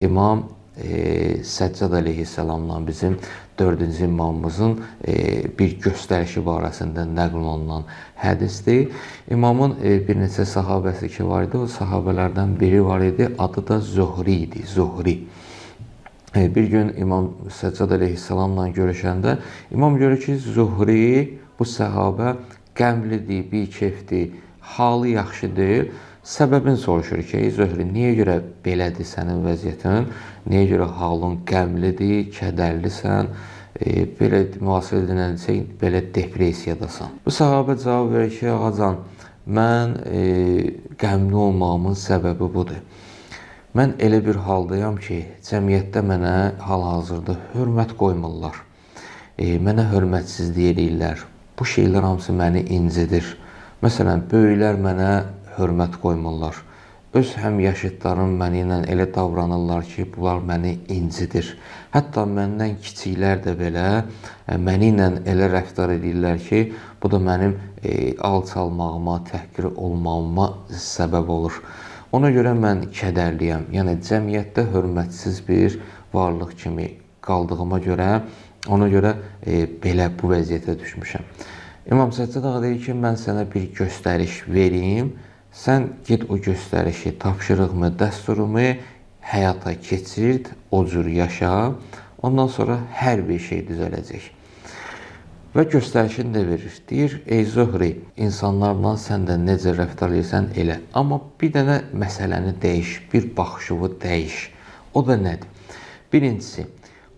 İmam Səccad əleyhissalamla bizim 4-cü imamımızın bir göstərişi barəsində nəql olunan hədisdir. İmamın bir neçə sahabəsi ki var idi, o sahabələrdən biri var idi, adı da Zuhri idi, Zuhri. Bir gün İmam Səccad əleyhissalamla görüşəndə İmam görür ki, Zuhri, bu səhabə qəmlidir, bikefdir, halı yaxşı deyil. Səbəbini soruşur ki, ey Zöhrü, niyə görə belədir sənin vəziyyətin? Niyə görə halın qəmlidir, kədərlisən, belə müasir ediləcək, belə depressiyadasan? Bu səhabə cavab verir ki, ağacan, mən qəmli olmağımın səbəbi budur. Mən elə bir haldayam ki, cəmiyyətdə mənə hal-hazırda hörmət qoymurlar. Mənə hörmətsizlik edirlər. Bu şeylər hamısı məni incidir. Məsələn, böyüklər mənə hörmət qoymurlar. Öz həmyaşıdlarım mənə ilə elə davranırlar ki, bunlar məni incidir. Hətta məndən kiçiklər də belə mənə ilə elə rəftar edirlər ki, bu da mənim alçalmağıma, təhqir olmağıma səbəb olur. Ona görə mən kədərliyəm. Yəni, cəmiyyətdə hörmətsiz bir varlıq kimi qaldığıma görə, ona görə belə bu vəziyyətə düşmüşəm. İmam Səccad ağa deyir ki, mən sənə bir göstəriş vereyim. Sən ged o göstərişi, tapşırığımı, dəsturumu həyata keçir, o cür yaşa. Ondan sonra hər bir şey düzələcək. Və göstərişini də verir. Deyir, ey Zuhri, insanlarla sən də necə rəftar edirsən elə. Amma bir dənə məsələni dəyiş, bir baxışıvı dəyiş. O da nədir? Birincisi,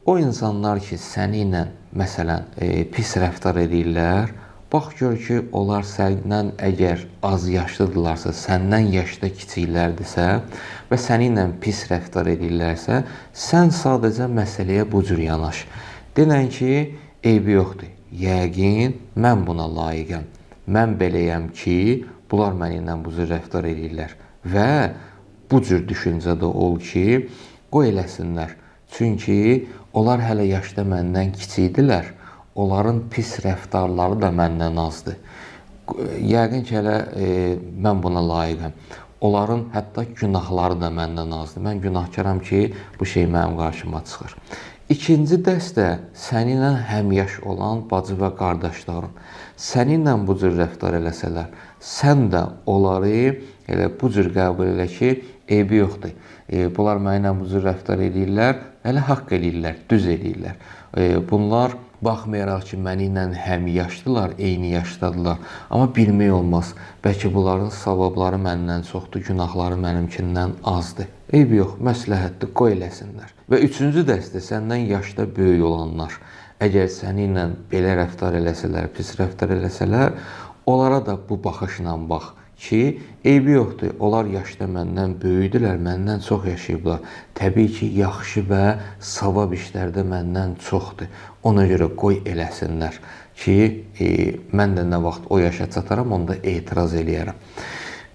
o insanlar ki, səni ilə, məsələn, pis rəftar edirlər, bax gör ki, onlar səndən əgər az yaşlıdırlarsa, səndən yaşda kiçiklərdirsə və səni ilə pis rəftar edirlərsə, sən sadəcə məsələyə bu cür yanaş. Denən ki, eybi yoxdur. Yəqin, mən buna layiqəm. Mən beləyəm ki, bunlar mənə ilə bu cür rəftar edirlər. Və bu cür düşüncədə ol ki, qoy eləsinlər. Çünki onlar hələ yaşda məndən kiçikdirlər. Onların pis rəftarları da məndən azdır. Yəqin ki, hələ mən buna layiqəm. Onların hətta günahları da məndən azdır. Mən günahkaram ki, bu şey mənim qarşıma çıxır. İkinci dəstə səninlə həmyaş olan bacı və qardaşların. Səninlə bu cür rəftar eləsələr, sən də onları elə bu cür qəbul elə ki, eybi yoxdur. Bunlar mənimlə bu cür rəftar edirlər, elə haqq edirlər, düz edirlər. Bunlar baxmayaraq ki, mənimlə həmyaşdılar, eyni yaşdadılar. Amma bilmək olmaz. Bəlkə bunların savabları məndən çoxdur, günahları mənimkindən azdır. Eybi yox, məsləhətdir, qoy eləsinlər. Və üçüncü dəstə səndən yaşda böyük olanlar. Əgər səninlə belə rəftar eləsələr, pis rəftar eləsələr, onlara da bu baxışla bax ki, eybi yoxdur, onlar yaşda məndən böyüdülər, məndən çox yaşayıblar. Təbii ki, yaxşı və savab işlərdə məndən çoxdur. Ona görə qoy eləsinlər ki, mən də nə vaxt o yaşa çataram, onda etiraz eləyərəm.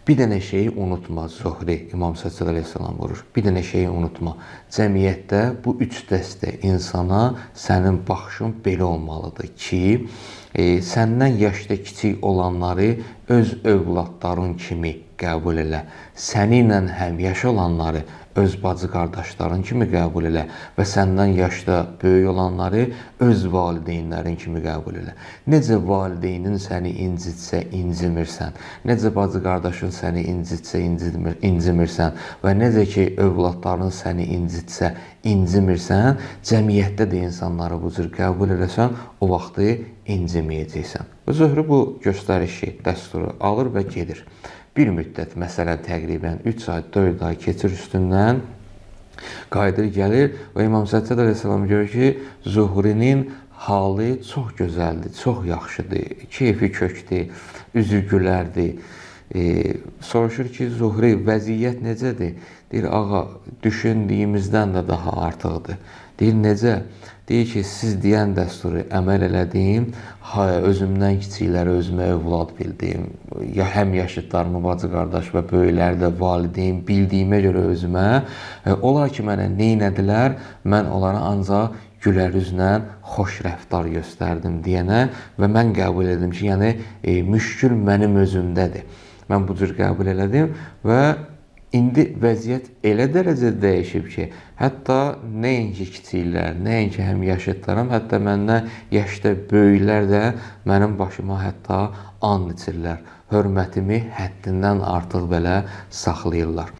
Bir dənə şeyi unutma, Zuhri, İmam Səccad əleyhissalam vurur. Bir dənə şeyi unutma. Cəmiyyətdə bu üç dəstə insana sənin baxışın belə olmalıdır ki, səndən yaşda kiçik olanları öz övladların kimi qəbul elə. Səninlə həmyaş olanları öz bacı qardaşların kimi qəbul elə və səndən yaşda böyük olanları öz valideynlərin kimi qəbul elə. Necə valideynin səni incitsə, incimirsən, necə bacı qardaşın səni incitsə, incimirsən və necə ki, övladların səni incitsə, incimirsən, cəmiyyətdə də insanları bu cür qəbul eləsən, o vaxtı inciməyəcəksən. Və Zöhrü bu göstərişi, dəsturu alır və gedir. Bir müddət, məsələn, təqribən 3 ay, 4 ay keçir üstündən, qayıdır, gəlir və İmam Səccad əleyhissalam görür ki, Zuhrinin halı çox gözəldir, çox yaxşıdır, keyfi kökdür, üzü gülərdir. Soruşur ki, Zuhri, vəziyyət necədir? Deyir, ağa, düşündüyümüzdən də daha artıqdır. Deyir, necə? Deyir ki, siz deyən dəsturu əməl elədim, özümdən kiçikləri özümə övlad bildim, həm yaşıdlarımı, bacı qardaş və böyükləri də valideyn bildiyimə görə özümə, onlar ki, mənə neynədilər, mən onlara ancaq gülər üzlə xoş rəftar göstərdim deyənə və mən qəbul edim ki, yəni müşkül mənim özümdədir. Mən bu cür qəbul elədim və İndi vəziyyət elə dərəcədə dəyişib ki, hətta nəinki kiçiklər, nəinki həmyaşıdlarım, hətta məndən yaşda böyüklər də mənim başıma hətta and içirlər. Hörmətimi həddindən artıq belə saxlayırlar.